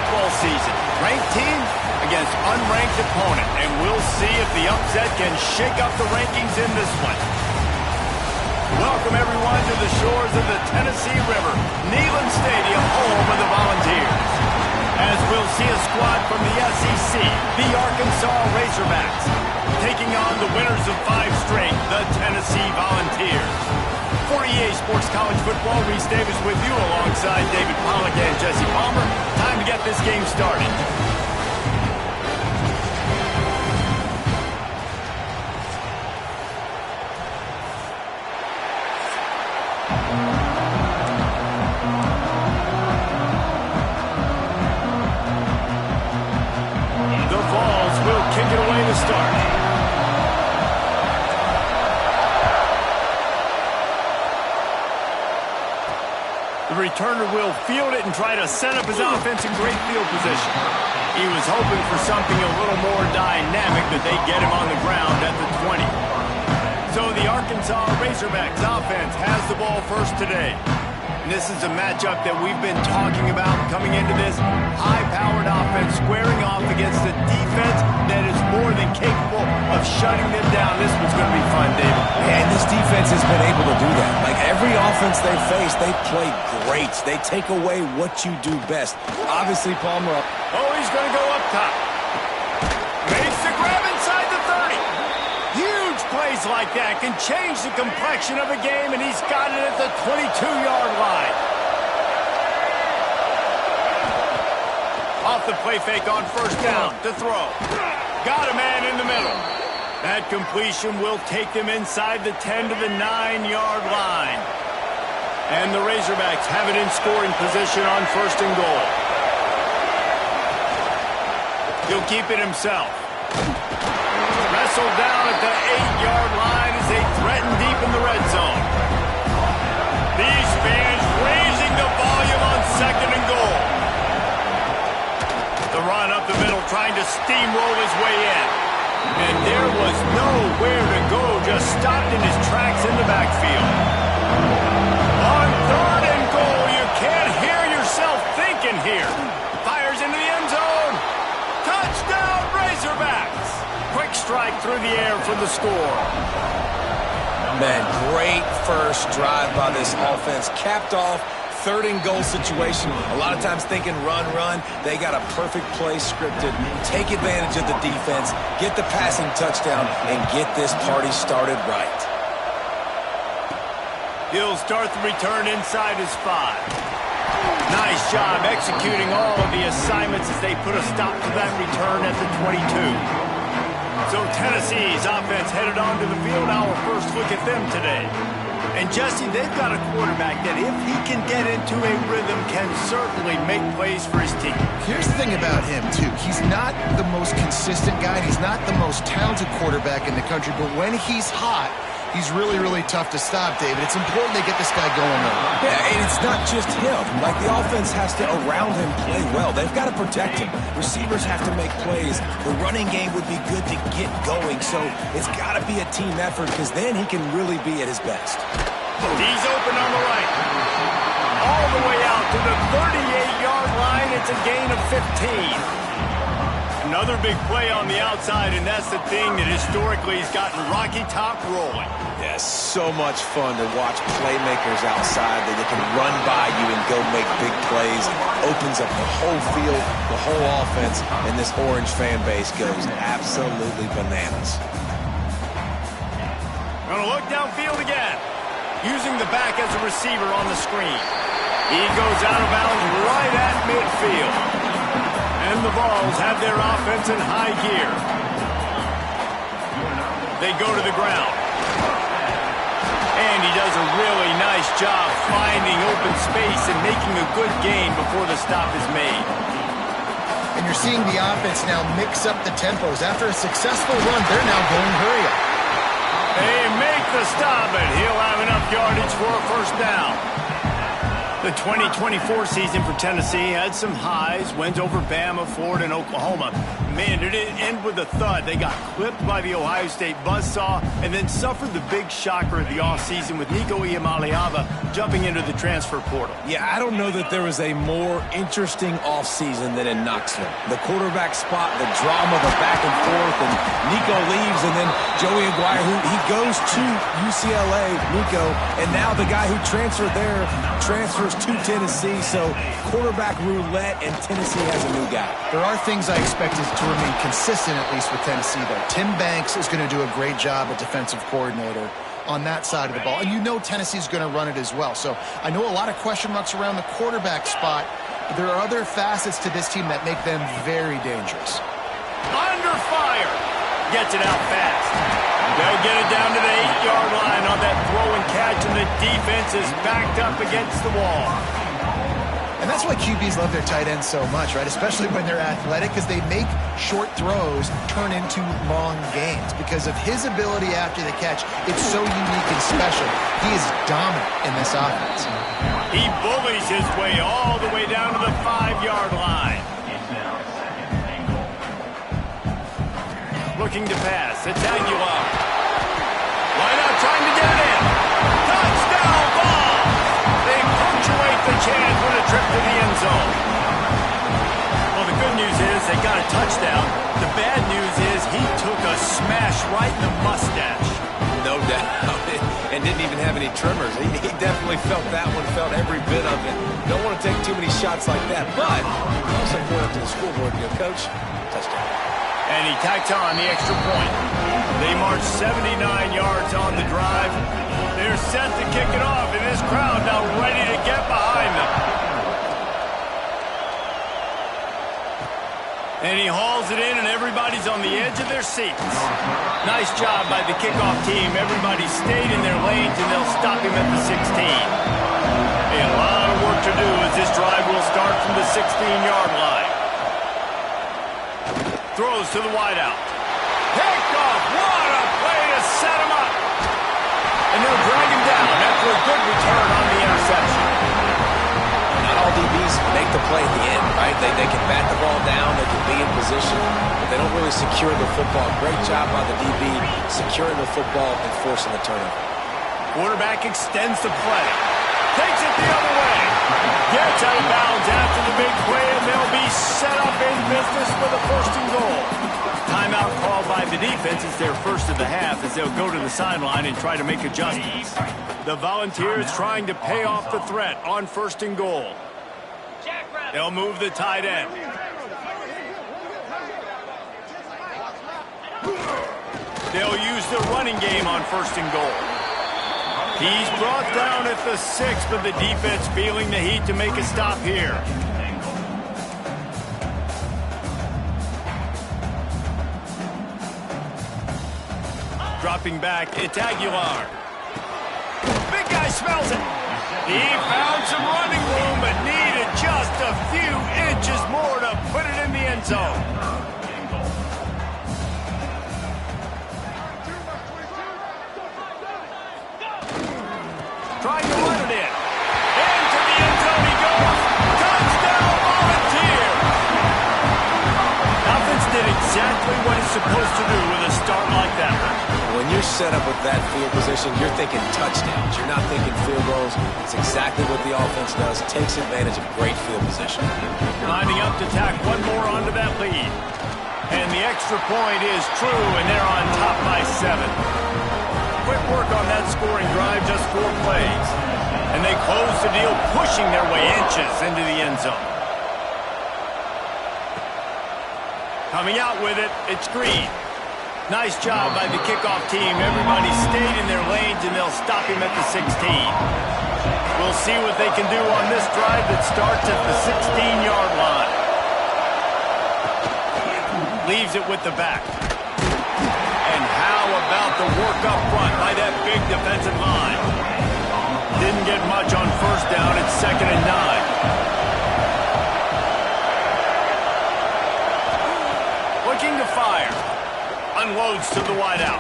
football season. Ranked team against unranked opponent, and we'll see if the upset can shake up the rankings in this one. Welcome, everyone, to the shores of the Tennessee River, Neyland Stadium, home of the Volunteers. As we'll see a squad from the SEC, the Arkansas Razorbacks, taking on the winners of 5 straight, the Tennessee Volunteers. For EA Sports College Football, Reese Davis with you alongside David Pollack and Jesse Palmer. Time to get this game started. The Vols will kick it away to start. The returner will field it and try to set up his offense in great field position. He was hoping for something a little more dynamic, but they get him on the ground at the 20. So the Arkansas Razorbacks offense has the ball first today. And this is a matchup that we've been talking about coming into this. High-powered offense squaring off against a defense that is more than capable of shutting them down. This one's going to be fun, David. And this defense has been able to do that. Like every offense they face, they play great. They take away what you do best. Obviously, Palmer up. Oh, he's going to go up top. Makes the grab inside the 30. Huge plays like that can change the complexion of a game, and he's got it at the 22-yard line. Off the play fake on first down to throw. Got a man in the middle. That completion will take them inside the 10 to the 9-yard line. And the Razorbacks have it in scoring position on first and goal. He'll keep it himself. Wrestled down at the 8-yard line as they threaten deep in the red zone. These fans raising the volume on second and goal. The run up the middle, trying to steamroll his way in. And there was nowhere to go, just stopped in his tracks in the backfield. On third and goal, you can't hear yourself thinking here. Fires into the end zone. Touchdown, Razorbacks. Quick strike through the air for the score. Man, great first drive by this offense. Capped off, third and goal situation. A lot of times thinking run. They got a perfect play scripted. Take advantage of the defense, get the passing touchdown, and get this party started right. He'll start the return inside his 5. Nice job executing all of the assignments as they put a stop to that return at the 22. So Tennessee's offense headed onto the field. Our first look at them today. And Jesse, they've got a quarterback that if he can get into a rhythm can certainly make plays for his team. Here's the thing about him, too. He's not the most consistent guy. He's not the most talented quarterback in the country. But when he's hot, he's really, really tough to stop, David. It's important they get this guy going, though. Yeah, and it's not just him. Like, the offense has to, around him, play well. They've got to protect him. Receivers have to make plays. The running game would be good to get going. So it's got to be a team effort because then he can really be at his best. He's open on the right. All the way out to the 38-yard line. It's a gain of 15. Another big play on the outside, and that's the thing that historically has gotten Rocky Top rolling. Yeah, so much fun to watch playmakers outside that they can run by you and go make big plays. Opens up the whole field, the whole offense, and this Orange fan base goes absolutely bananas. Gonna look downfield again. Using the back as a receiver on the screen. He goes out of bounds right at midfield. And the Vols have their offense in high gear. They go to the ground. And he does a really nice job finding open space and making a good gain before the stop is made. And you're seeing the offense now mix up the tempos. After a successful run, they're now going hurry up. They make the stop, and he'll have enough yardage for a first down. The 2024 season for Tennessee had some highs, wins over Bama, Florida, and Oklahoma. Man, it didn't end with a thud. They got clipped by the Ohio State buzzsaw and then suffered the big shocker of the offseason with Nico Iamaleava jumping into the transfer portal. Yeah, I don't know that there was a more interesting offseason than in Knoxville. The quarterback spot, the drama, the back and forth, and Nico leaves, and then Joey Aguirre, who he goes to UCLA, Nico, and now the guy who transferred there transfers to Tennessee. So quarterback roulette, and Tennessee has a new guy. There are things I expected to remain consistent, at least with Tennessee, though. Tim Banks is going to do a great job at defensive coordinator on that side of the ball. And you know Tennessee's going to run it as well. So I know a lot of question marks around the quarterback spot, but there are other facets to this team that make them very dangerous. Under fire. Gets it out fast. They'll get it down to the 8-yard line on that throw and catch, and the defense is backed up against the wall. And that's why QBs love their tight ends so much, right? Especially when they're athletic, because they make short throws turn into long gains. Because of his ability after the catch, it's so unique and special. He is dominant in this offense. He bullies his way all the way down to the 5-yard line. Looking to pass. It's Aguilar. Why not trying to get it in? Touchdown ball! They punctuate the chance with a trip to the end zone. Well, the good news is they got a touchdown. The bad news is he took a smash right in the mustache. No doubt. And didn't even have any trimmers. He definitely felt that one, felt every bit of it. Don't want to take too many shots like that. But also going up to the scoreboard and go, Coach, touchdown. And he tacked on the extra point. They march 79 yards on the drive. They're set to kick it off, and this crowd now ready to get behind them. And he hauls it in, and everybody's on the edge of their seats. Nice job by the kickoff team. Everybody stayed in their lanes, and they'll stop him at the 16. A lot of work to do as this drive will start from the 16-yard line. Throws to the wideout. Picked off. What a play to set him up. And they'll drag him down after a good return on the interception. Not all DBs make the play at the end, right? They can bat the ball down, they can be in position, but they don't really secure the football. Great job by the DB securing the football and forcing the turnover. Quarterback extends the play. Takes it the other way. Gets out of bounds after the big play, and they'll be set up in business with a 1st and goal. Timeout called by the defense. It's their first of the half as they'll go to the sideline and try to make adjustments. The Volunteers trying to pay off the threat on 1st and goal. They'll move the tight end. They'll use the running game on 1st and goal. He's brought down at the 6, but the defense feeling the heat to make a stop here. Dropping back, it's Aguilar. Big guy smells it. He found some running room, but needed just a few inches more to put it in the end zone. Trying to run it in. Into the end zone he goes. Touchdown, Volunteer. Offense did exactly what it's supposed to do with a start like that. When you're set up with that field position, you're thinking touchdowns. You're not thinking field goals. It's exactly what the offense does. It takes advantage of great field position. Lining up to tack one more onto that lead. And the extra point is true, and they're on top by 7. Quick work on that scoring drive, just 4 plays. And they close the deal, pushing their way inches into the end zone. Coming out with it, it's Green. Nice job by the kickoff team. Everybody stayed in their lanes, and they'll stop him at the 16. We'll see what they can do on this drive that starts at the 16-yard line. Leaves it with the back. And how about the work up front by that big defensive line? Didn't get much on 1st down. It's 2nd and 9. Looking to fire. Unloads to the wideout.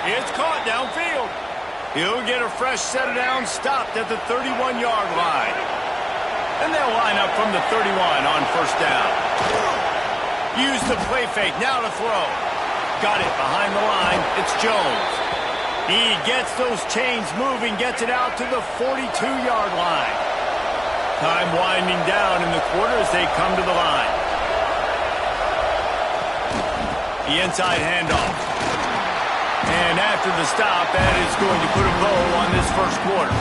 It's caught downfield. He'll get a fresh set of downs, stopped at the 31-yard line. And they'll line up from the 31 on 1st down. Use the play fake, now to throw. Got it behind the line, it's Jones. He gets those chains moving, gets it out to the 42-yard line. Time winding down in the quarter as they come to the line. The inside handoff. And after the stop, that is going to put a bow on this first quarter.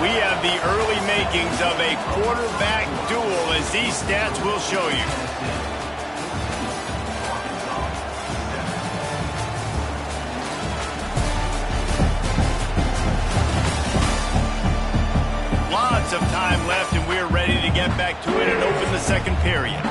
We have the early makings of a quarterback duel, as these stats will show you. Lots of time left, and we're ready to get back to it and open the second period.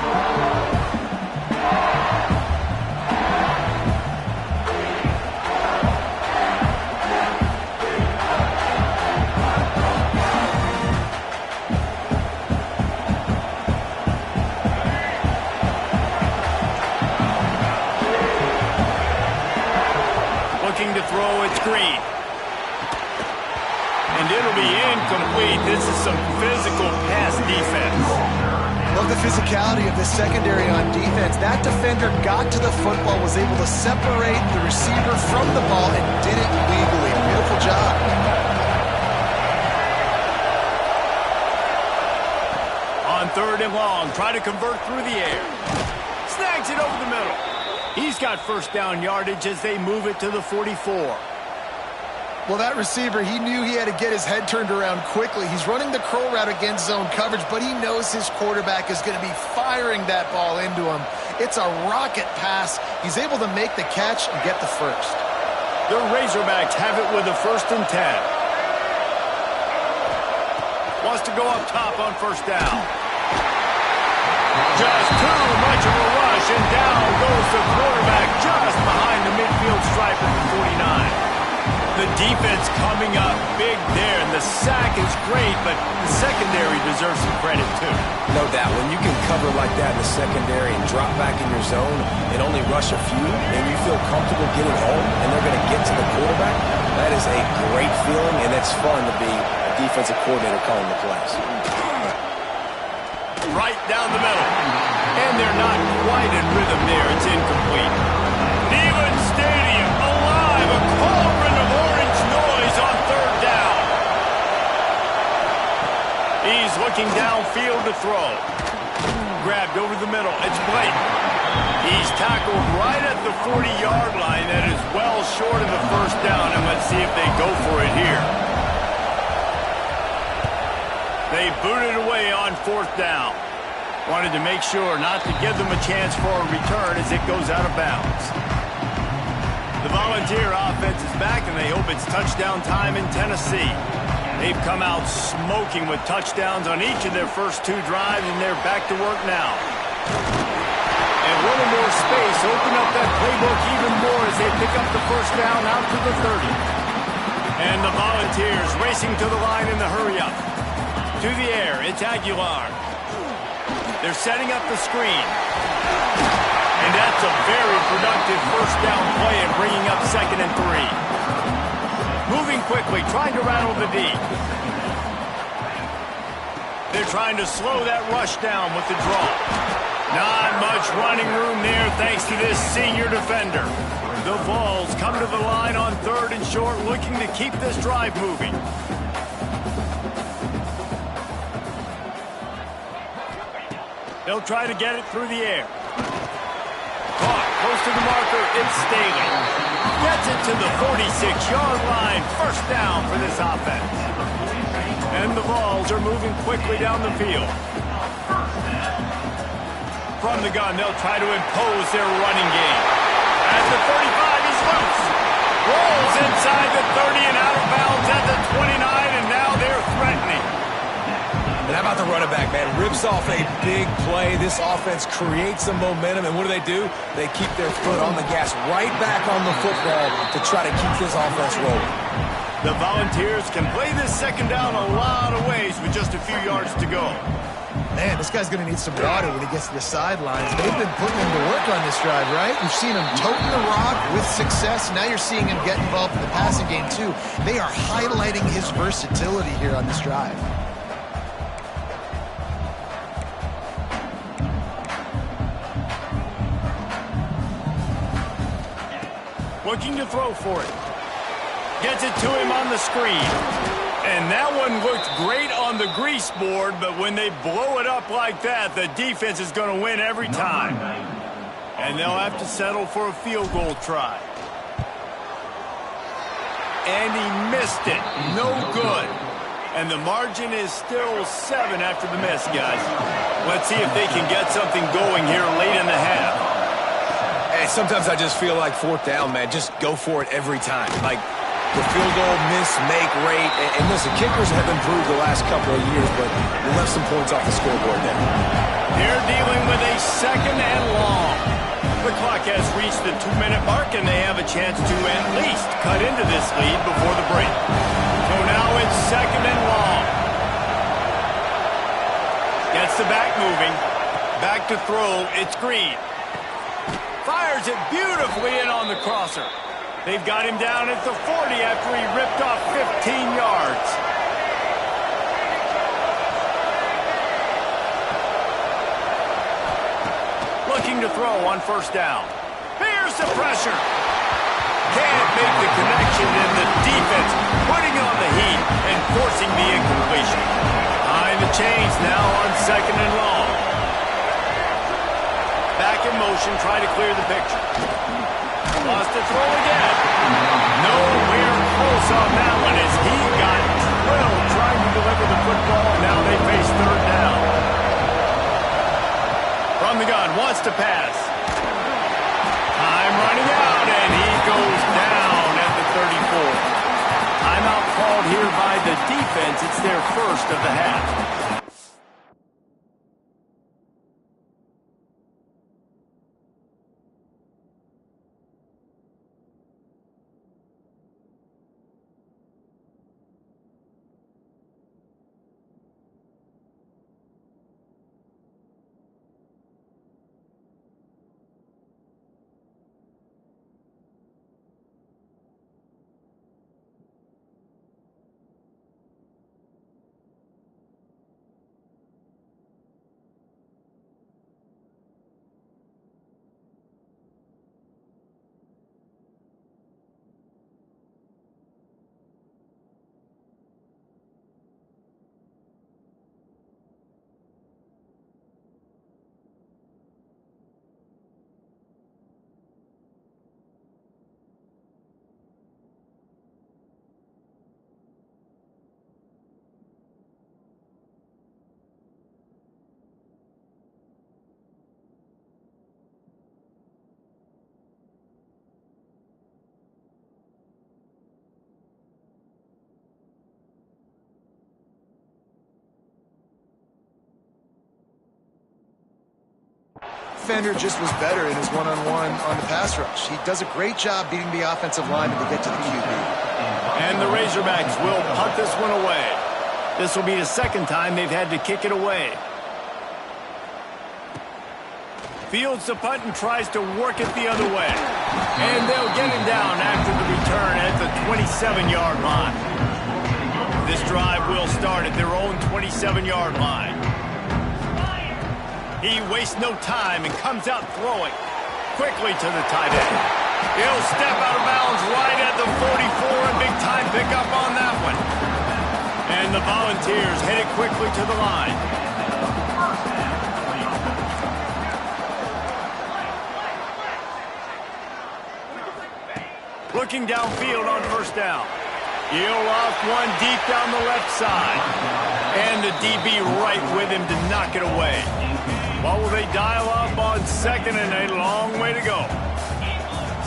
Looking to throw, it's Green. And it'll be incomplete. This is some physical pass defense. Love the physicality of this secondary on defense. That defender got to the football, was able to separate the receiver from the ball, and did it legally. Beautiful job. On 3rd and long, try to convert through the air. Snags it over the middle. He's got first down yardage as they move it to the 44. Well, that receiver, he knew he had to get his head turned around quickly. He's running the curl route against zone coverage, but he knows his quarterback is going to be firing that ball into him. It's a rocket pass. He's able to make the catch and get the first. The Razorbacks have it with a 1st and 10. Wants to go up top on first down. Just too much of a rush, and down goes the quarterback just behind the midfield stripe at the 49. The defense coming up big there, and the sack is great, but the secondary deserves some credit too. No doubt. When you can cover like that in the secondary and drop back in your zone and only rush a few, and you feel comfortable getting home, and they're going to get to the quarterback, that is a great feeling, and it's fun to be a defensive coordinator calling the plays. Right down the middle. And they're not quite in rhythm there. It's incomplete. Neyland Stadium alive. A cauldron of orange noise on 3rd down. He's looking downfield to throw. Grabbed over the middle. It's Blake. He's tackled right at the 40-yard line. That is well short of the first down. And let's see if they go for it here. They booted away on 4th down. Wanted to make sure not to give them a chance for a return as it goes out of bounds. The Volunteer offense is back, and they hope it's touchdown time in Tennessee. They've come out smoking with touchdowns on each of their first 2 drives, and they're back to work now. And a little more space, open up that playbook even more as they pick up the first down out to the 30. And the Volunteers racing to the line in the hurry-up. To the air, it's Aguilar. They're setting up the screen. And that's a very productive first down play and bringing up 2nd and 3. Moving quickly, trying to rattle the D. They're trying to slow that rush down with the draw. Not much running room there thanks to this senior defender. The Vols come to the line on 3rd and short, looking to keep this drive moving. They'll try to get it through the air. Caught close to the marker, it's Staley. Gets it to the 46-yard line. First down for this offense. And the Vols are moving quickly down the field. From the gun, they'll try to impose their running game. At the 35, he's loose. Rolls inside the 30 and out of bounds at the 29, and now they're threatening. And how about the running back, man? Rips off a big play. This offense creates some momentum, and what do? They keep their foot on the gas right back on the football to try to keep this offense rolling. The Volunteers can play this second down a lot of ways with just a few yards to go. Man, this guy's going to need some water when he gets to the sidelines. They've been putting him to work on this drive, right? You've seen him toting the rock with success. Now you're seeing him get involved in the passing game, too. They are highlighting his versatility here on this drive. Looking to throw for it. Gets it to him on the screen. And that one looked great on the grease board, but when they blow it up like that, the defense is going to win every time. And they'll have to settle for a field goal try. And he missed it. No good. And the margin is still 7 after the miss, guys. Let's see if they can get something going here late in the half. Hey, sometimes I just feel like 4th down, man. Just go for it every time. Like the field goal miss-make rate. And listen, kickers have improved the last couple of years, but we left some points off the scoreboard there. They're dealing with a 2nd and long. The clock has reached the 2-minute mark, and they have a chance to at least cut into this lead before the break. So now it's 2nd and long. Gets the back moving. Back to throw. It's Green. Fires it beautifully in on the crosser. They've got him down at the 40 after he ripped off 15 yards. Looking to throw on 1st down. Here's the pressure. Can't make the connection, and the defense putting on the heat and forcing the incompletion. Behind the chains now on 2nd and long. Back in motion, try to clear the picture. Lost to throw again. Nowhere close on that one as he got drilled trying to deliver the football. Now they face 3rd down. From the gun, wants to pass. Time running out, and he goes down at the 34. Timeout called here by the defense. It's their 1st of the half. Defender just was better in his one-on-one on the pass rush. He does a great job beating the offensive lineman to get to the QB. And the Razorbacks will punt this one away. This will be the 2nd time they've had to kick it away. Fields the punt and tries to work it the other way. And they'll get him down after the return at the 27-yard line. This drive will start at their own 27-yard line. He wastes no time and comes out throwing quickly to the tight end. He'll step out of bounds right at the 44, and big time pickup on that one. And the Volunteers headed quickly to the line. Looking downfield on 1st down. He'll off one deep down the left side. And the DB right with him to knock it away. What will they dial up on 2nd and a long way to go?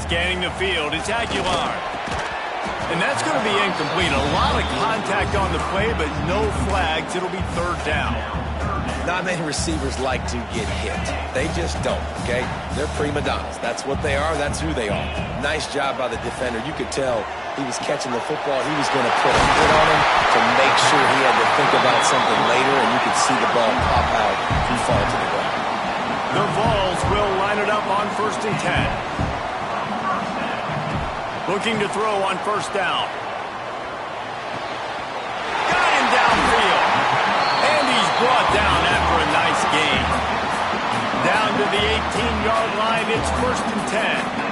Scanning the field, it's Aguilar. And that's going to be incomplete. A lot of contact on the play, but no flags. It'll be 3rd down. Not many receivers like to get hit. They just don't, okay? They're prima donnas. That's what they are. That's who they are. Nice job by the defender. You could tell he was catching the football. He was going to put a hit on him to make sure he had to think about something later, and you could see the ball pop out and fall to the ground. The Vols will line it up on 1st and 10. Looking to throw on 1st down. Got him downfield. And he's brought down after a nice gain. Down to the 18-yard line, it's 1st and 10.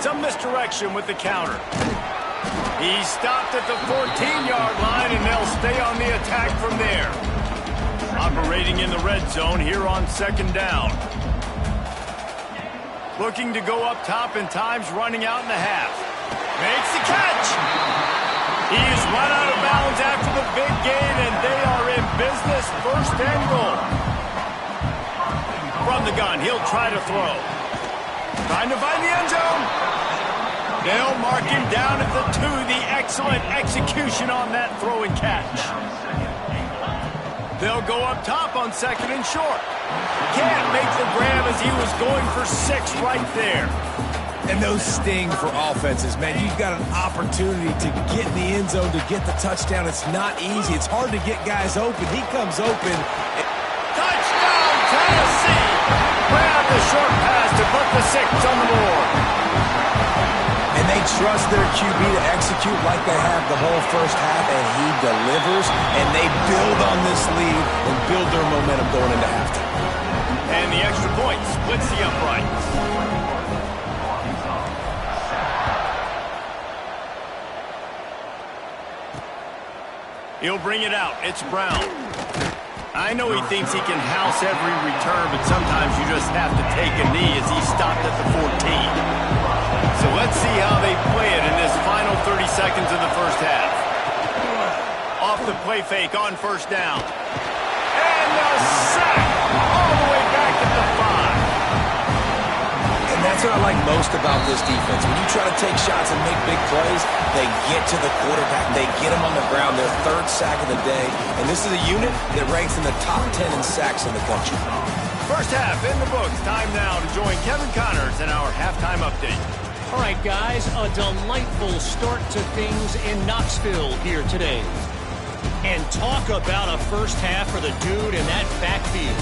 Some misdirection with the counter. He's stopped at the 14-yard line, and they'll stay on the attack from there. Operating in the red zone here on 2nd down. Looking to go up top, and time's running out in the half. Makes the catch. He is run out of bounds after the big gain, and they are in business. 1st and goal. From the gun, he'll try to throw. Trying to find the end zone. They'll mark him down at the 2. The excellent execution on that throw and catch. They'll go up top on 2nd and short. Can't make the grab as he was going for 6 right there. And those sting for offenses, man. You've got an opportunity to get in the end zone, to get the touchdown. It's not easy. It's hard to get guys open. He comes open. Touchdown, Tennessee! Grab the short pass to put the 6 on the board. And they trust their QB to execute like they have the whole first half, and he delivers, and they build on this lead and build their momentum going into halftime. And the extra point splits the uprights. He'll bring it out. It's Brown. I know he thinks he can house every return, but sometimes you just have to take a knee as he stopped at the 14. So let's see how they play it in this final 30 seconds of the first half. Off the play fake on 1st down. And the sack all the way back at the 5. And that's what I like most about this defense. When you try to take shots and make big plays, they get to the quarterback. They get him on the ground. Their 3rd sack of the day. And this is a unit that ranks in the top 10 in sacks in the country. First half in the books. Time now to join Kevin Connors in our halftime update. All right, guys, a delightful start to things in Knoxville here today. And talk about a first half for the dude in that backfield.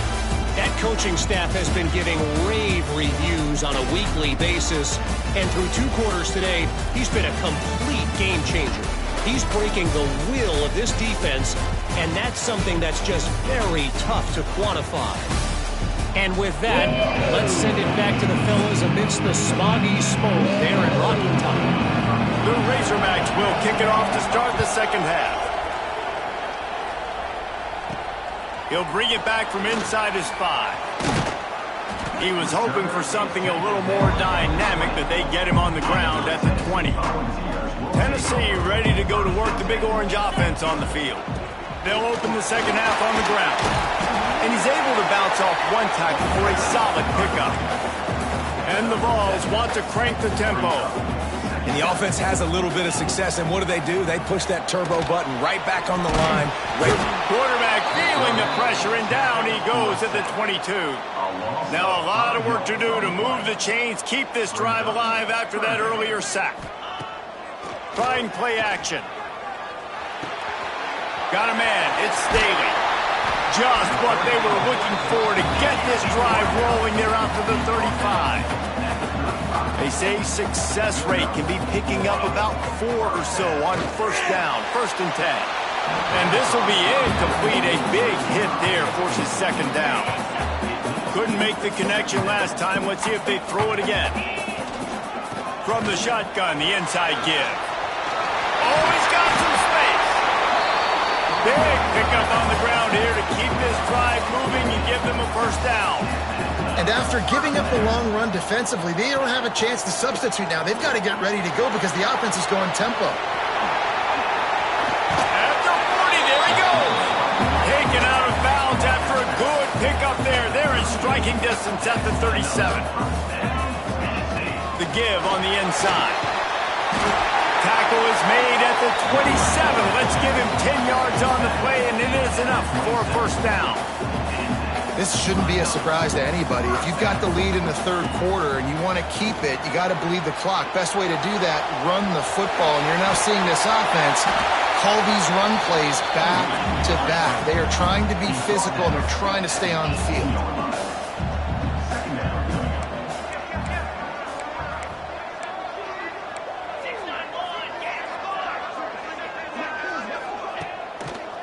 That coaching staff has been giving rave reviews on a weekly basis. And through 2 quarters today, he's been a complete game changer. He's breaking the will of this defense, and that's something that's just very tough to quantify. And with that, let's send it back to the fellas amidst the smoggy smoke there at Rocky Top. The Razorbacks will kick it off to start the second half. He'll bring it back from inside his 5. He was hoping for something a little more dynamic, but they get him on the ground at the 20. Tennessee ready to go to work the Big Orange offense on the field. They'll open the second half on the ground. And he's able to bounce off 1 tackle for a solid pickup. And the Vols want to crank the tempo. And the offense has a little bit of success, and what do? They push that turbo button right back on the line. Quarterback feeling the pressure, and down he goes at the 22. Now a lot of work to do to move the chains, keep this drive alive after that earlier sack. Trying play action. Got a man, it's Staley. Just what they were looking for to get this drive rolling there out to the 35. They say success rate can be picking up about 4 or so on 1st down, 1st and 10. And this will be incomplete. A big hit there forces 2nd down. Couldn't make the connection last time. Let's see if they throw it again. From the shotgun, the inside give. Oh, he's got some space. Big pickup on the ground here to keep this drive moving and give them a 1st down. And after giving up the long run defensively, they don't have a chance to substitute now. They've got to get ready to go because the offense is going tempo. After 40, there he goes. Taken out of bounds after a good pickup there. They're in striking distance at the 37. The give on the inside. Tackle is made at the 27. Let's give him 10 yards on the play, and it is enough for a 1st down. This shouldn't be a surprise to anybody. If you've got the lead in the 3rd quarter and you want to keep it, you got to bleed the clock. Best way to do that, run the football. And you're now seeing this offense call these run plays back to back. They are trying to be physical, and they're trying to stay on the field.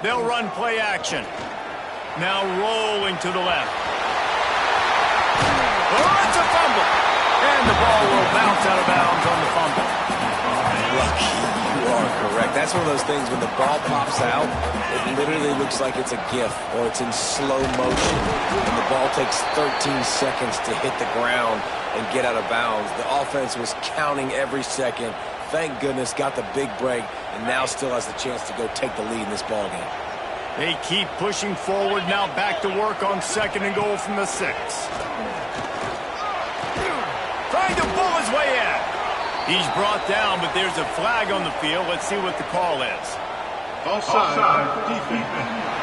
They'll run play action. Now rolling to the left. Oh, it's a fumble. And the ball will bounce out of bounds on the fumble. Lucky, you are correct. That's one of those things when the ball pops out, it literally looks like it's a GIF or it's in slow motion. And the ball takes 13 seconds to hit the ground and get out of bounds. The offense was counting every second. Thank goodness, got the big break, and now still has the chance to go take the lead in this ball game. They keep pushing forward, now back to work on 2nd and goal from the 6. Trying to pull his way in. He's brought down, but there's a flag on the field. Let's see what the call is. Offside, defense.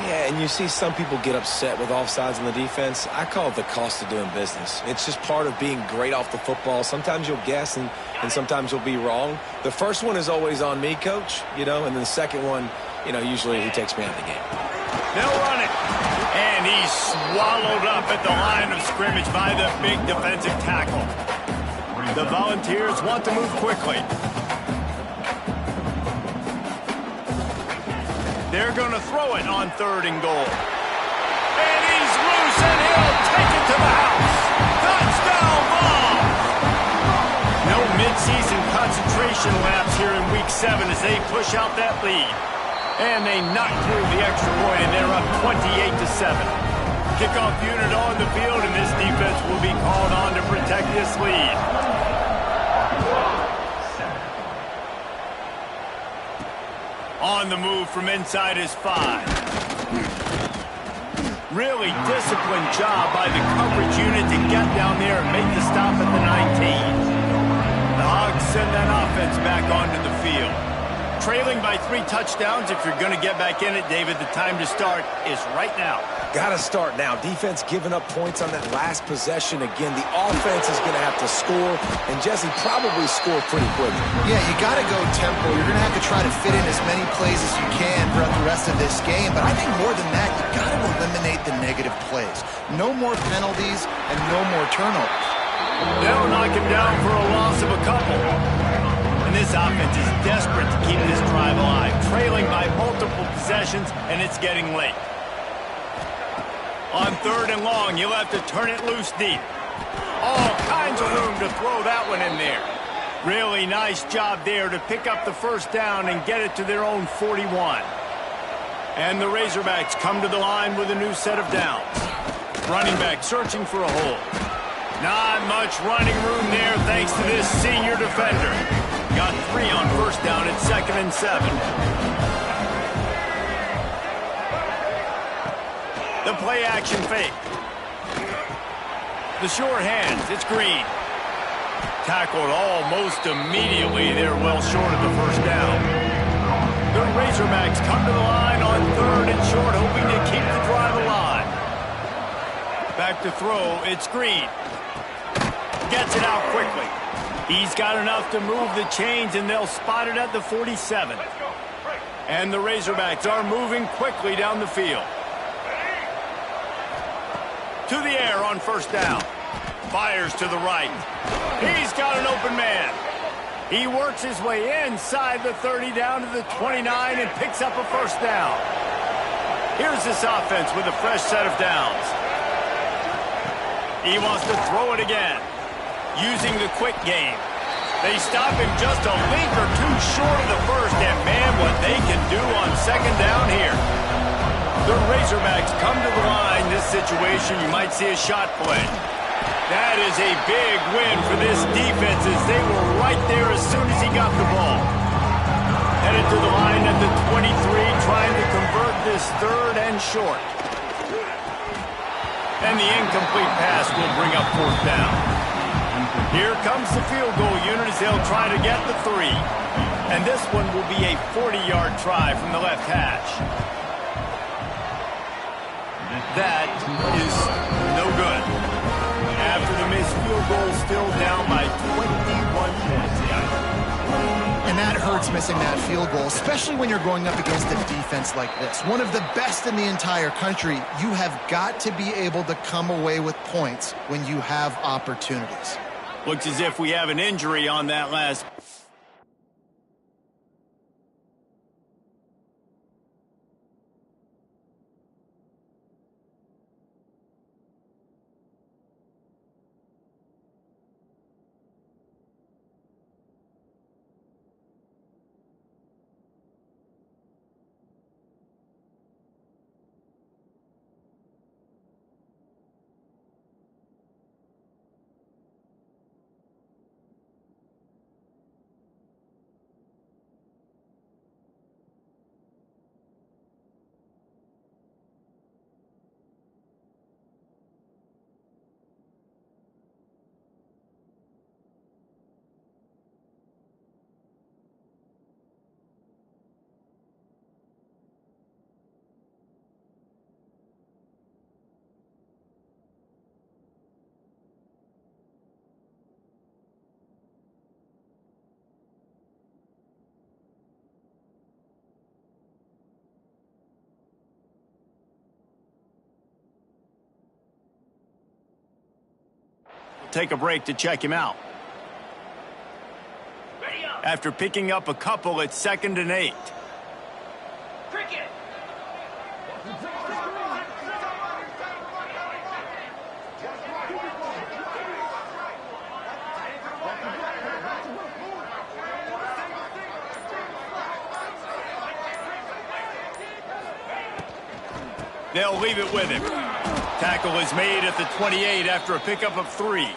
Yeah, and you see some people get upset with offsides in the defense. I call it the cost of doing business. It's just part of being great off the football. Sometimes you'll guess and sometimes you'll be wrong. The first one is always on me, Coach, and then the second one, usually he takes me out of the game. They'll run it. And he's swallowed up at the line of scrimmage by the big defensive tackle. The Volunteers want to move quickly. They're going to throw it on 3rd and goal. And he's loose, and he'll take it to the house. Touchdown ball! No midseason concentration lapse here in Week 7 as they push out that lead. And they knock through the extra point, and they're up 28-7. Kickoff unit on the field, and this defense will be called on to protect this lead. On the move from inside is 5. Really disciplined job by the coverage unit to get down there and make the stop at the 19. The Hogs send that offense back onto the field. Trailing by 3 touchdowns. If you're going to get back in it, David, the time to start is right now. Got to start now. Defense giving up points on that last possession. Again, the offense is going to have to score, and Jesse probably score pretty quickly. Yeah, you got to go tempo. You're going to have to try to fit in as many plays as you can throughout the rest of this game. But I think more than that, you got to eliminate the negative plays. No more penalties and no more turnovers. They'll knock him down for a loss of a couple. And this offense is desperate to keep this drive alive, trailing by multiple possessions, and it's getting late. On 3rd and long, you'll have to turn it loose deep. All kinds of room to throw that one in there. Really nice job there to pick up the first down and get it to their own 41. And the Razorbacks come to the line with a new set of downs. Running back searching for a hole. Not much running room there thanks to this senior defender. Got 3 on first down at 2nd and 7. The play action fake. The sure hands, it's Green. Tackled almost immediately. They're well short of the first down. The Razorbacks come to the line on 3rd and short, hoping to keep the drive alive. Back to throw, it's Green. Gets it out quickly. He's got enough to move the chains, and they'll spot it at the 47. And the Razorbacks are moving quickly down the field. To the air on first down. Fires to the right. He's got an open man. He works his way inside the 30 down to the 29 and picks up a first down. Here's this offense with a fresh set of downs. He wants to throw it again. Using the quick game. They stop him just a link or two short of the first, and man, what they can do on 2nd down here. The Razorbacks come to the line. This situation, you might see a shot play. That is a big win for this defense as they were right there as soon as he got the ball. Headed to the line at the 23, trying to convert this 3rd and short. And the incomplete pass will bring up 4th down. Here comes the field goal unit as they'll try to get the 3. And this one will be a 40-yard try from the left hash. That is no good. After the missed field goal, still down by 21 And that hurts missing that field goal, especially when you're going up against a defense like this. One of the best in the entire country. You have got to be able to come away with points when you have opportunities. Looks as if we have an injury on that last. Take a break to check him out. After picking up a couple, it's 2nd and 8. Cricket. They'll leave it with him. Tackle is made at the 28 after a pickup of 3.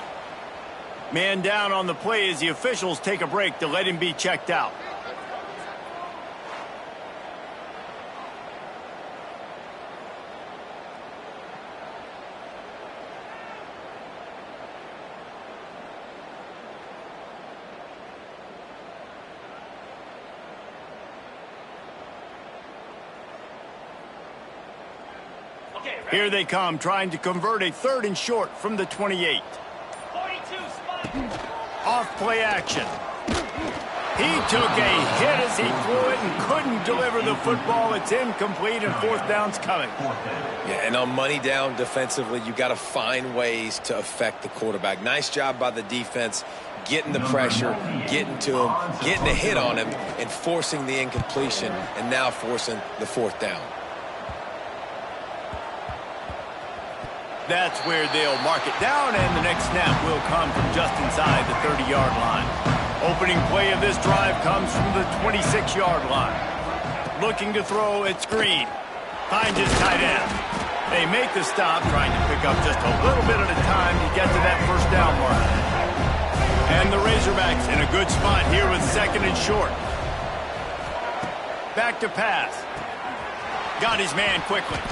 Man down on the play as the officials take a break to let him be checked out. Here they come, trying to convert a 3rd and short from the 28. 42 spot. Off play action. He took a hit as he threw it and couldn't deliver the football. It's incomplete and 4th down's coming. Yeah, and on money down defensively, you got to find ways to affect the quarterback. Nice job by the defense, getting the pressure, getting to him, getting a hit on him, and forcing the incompletion, and now forcing the 4th down. That's where they'll mark it down, and the next snap will come from just inside the 30-yard line. Opening play of this drive comes from the 26-yard line. Looking to throw, it's Green. Finds his tight end. They make the stop, trying to pick up just a little bit at a time to get to that 1st down mark. And the Razorbacks in a good spot here with 2nd and short. Back to pass. Got his man quickly.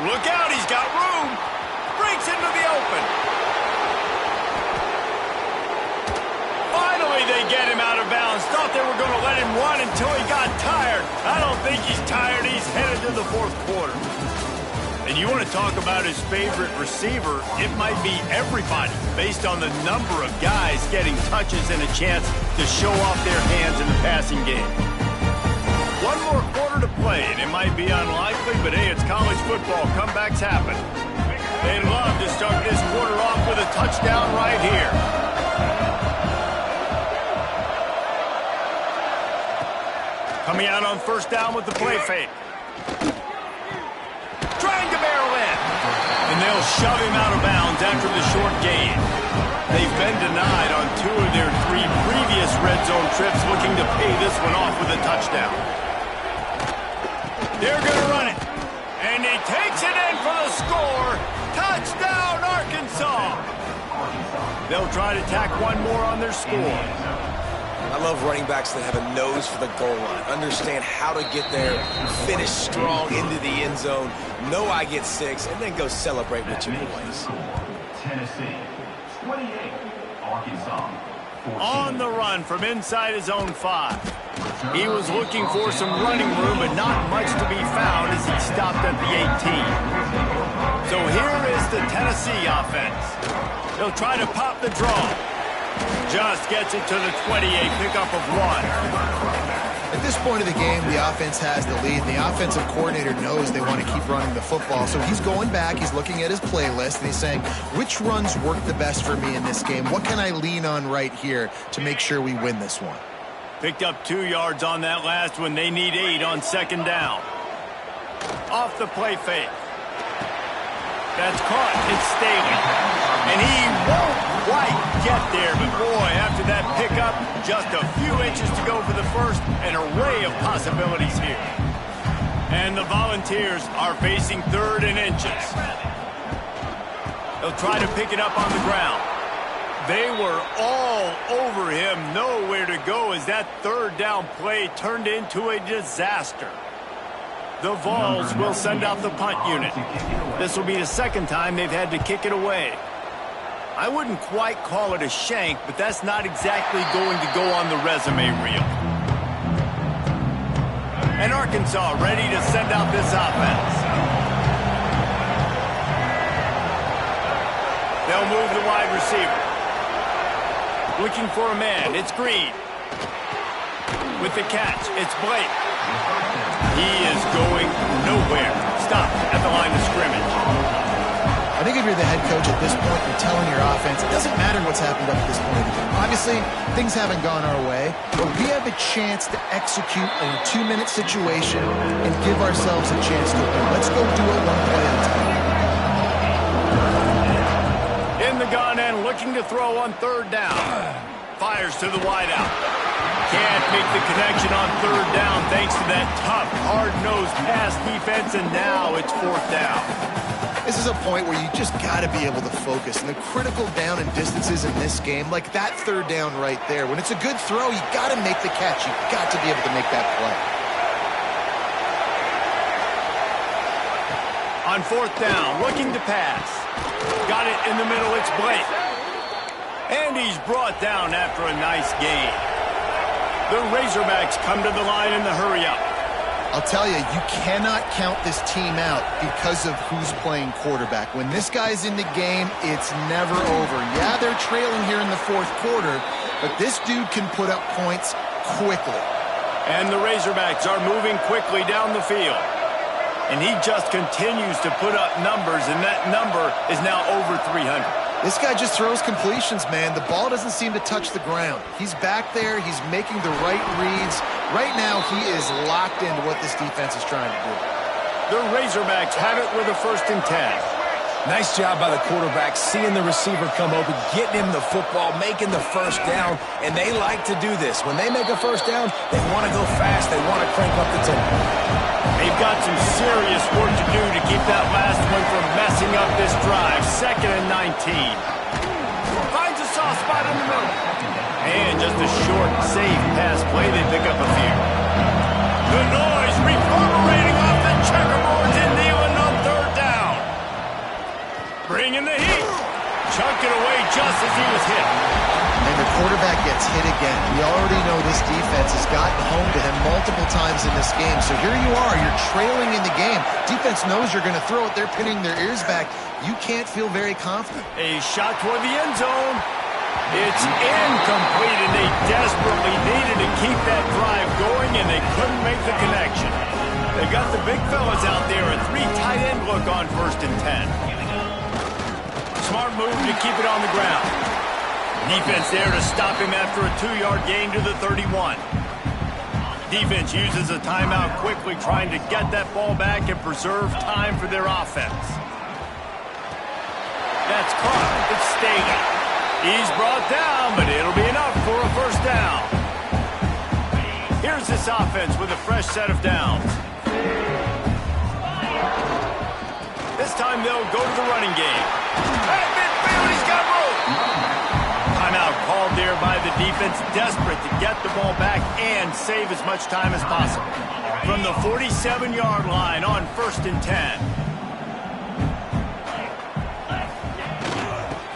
Look out, he's got room. Breaks into the open. Finally, they get him out of bounds. Thought they were going to let him run until he got tired. I don't think he's tired. He's headed to the 4th quarter. And you want to talk about his favorite receiver, it might be everybody, based on the number of guys getting touches and a chance to show off their hands in the passing game. One more quarter to play, and it might be unlikely, but hey, it's college football. Comebacks happen. They'd love to start this quarter off with a touchdown right here. Coming out on 1st down with the play fake. Trying to barrel in. And they'll shove him out of bounds after the short gain. They've been denied on 2 of their 3 previous red zone trips, looking to pay this one off with a touchdown. They're going to run it. And he takes it in for the score. Touchdown, Arkansas! They'll try to tack one more on their score. I love running backs that have a nose for the goal line, understand how to get there, finish strong into the end zone, know I get 6, and then go celebrate with your boys. Tennessee, 28, Arkansas. 14. On the run from inside his own 5. He was looking for some running room, but not much to be found as he stopped at the 18. So here is the Tennessee offense. They'll try to pop the draw. Just gets it to the 28, pickup of 1. At this point of the game, the offense has the lead. The offensive coordinator knows they want to keep running the football. So he's going back, he's looking at his playlist, and he's saying, which runs work the best for me in this game? What can I lean on right here to make sure we win this one? Picked up 2 yards on that last one. They need 8 on second down. Off the play fake. That's caught. It's Staley. And he won't quite get there. But, boy, after that pickup, just a few inches to go for the first. An array of possibilities here. And the Volunteers are facing 3rd and inches. They'll try to pick it up on the ground. They were all over him. Nowhere to go as that 3rd down play turned into a disaster. The Vols will send out the punt unit. This will be the 2nd time they've had to kick it away. I wouldn't quite call it a shank, but that's not exactly going to go on the resume reel. And Arkansas ready to send out this offense. They'll move the wide receiver. Looking for a man. It's Green. With the catch, it's Blake. He is going nowhere. Stop at the line of scrimmage. I think if you're the head coach at this point, you're telling your offense, it doesn't matter what's happened up to this point. Obviously, things haven't gone our way, but we have a chance to execute a 2-minute situation and give ourselves a chance to win. Let's go do it one play at a time. In the gun and looking to throw on 3rd down. Fires to the wideout. Can't make the connection on 3rd down thanks to that tough, hard-nosed pass defense, and now it's 4th down. This is a point where you just got to be able to focus. And the critical down and distances in this game, like that 3rd down right there, when it's a good throw, you got to make the catch. You've got to be able to make that play. On 4th down, looking to pass. Got it in the middle, it's Blake. And he's brought down after a nice gain. The Razorbacks come to the line in the hurry-up. I'll tell you, you cannot count this team out because of who's playing quarterback. When this guy's in the game, it's never over. Yeah, they're trailing here in the 4th quarter, but this dude can put up points quickly. And the Razorbacks are moving quickly down the field. And he just continues to put up numbers, and that number is now over 300. This guy just throws completions, man. The ball doesn't seem to touch the ground. He's back there. He's making the right reads. Right now, he is locked into what this defense is trying to do. The Razorbacks have it with a 1st and 10. Nice job by the quarterback, seeing the receiver come open, getting him the football, making the 1st down, and they like to do this. When they make a 1st down, they want to go fast. They want to crank up the tempo. They've got some serious work to do to keep that last one from messing up this drive. 2nd and 19. Finds a soft spot in the middle. And just a short, safe pass play. They pick up a few. The noise reverberating off the checkerboards and kneeling on 3rd down. Bringing the heat. Chunked it away just as he was hit. And the quarterback gets hit again. We already know this defense has gotten home to him multiple times in this game. So here you are, you're trailing in the game. Defense knows you're going to throw it. They're pinning their ears back. You can't feel very confident. A shot toward the end zone. It's incomplete, and they desperately needed to keep that drive going, and they couldn't make the connection. They got the big fellas out there, a 3 tight end look on 1st and 10. Smart move to keep it on the ground. Defense there to stop him after a 2-yard gain to the 31. Defense uses a timeout quickly, trying to get that ball back and preserve time for their offense. That's caught. It's Staley. He's brought down, but it'll be enough for a 1st down. Here's this offense with a fresh set of downs. This time they'll go to the running game. At midfield, he's got room. Timeout called there by the defense, desperate to get the ball back and save as much time as possible. From the 47-yard line on 1st and 10.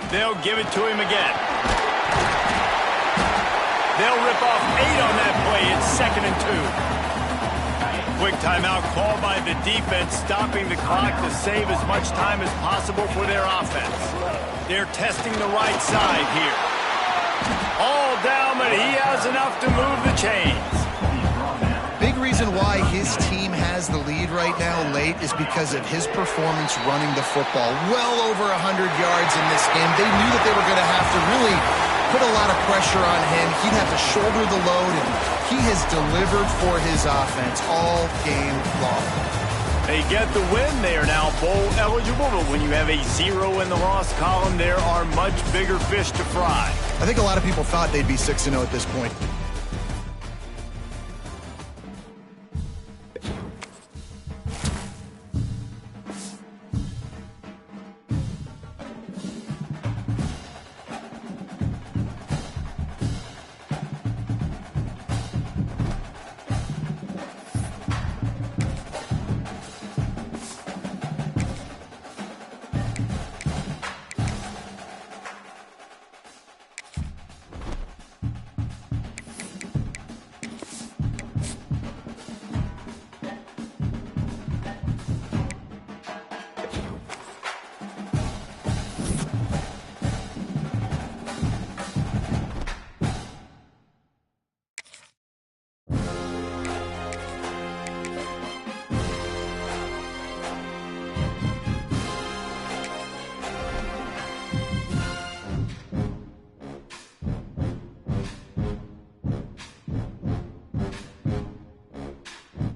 They'll give it to him again. They'll rip off 8 on that play. It's 2nd and 2. Quick timeout called by the defense, stopping the clock to save as much time as possible for their offense. They're testing the right side here. All down, but he has enough to move the chains. Big reason why his team has the lead right now late is because of his performance running the football. Well over 100 yards in this game. They knew that they were going to have to really put a lot of pressure on him. He'd have to shoulder the load, and he has delivered for his offense all game long. They get the win. They are now bowl eligible, but when you have a 0 in the loss column, there are much bigger fish to fry. I think a lot of people thought they'd be 6-0 at this point.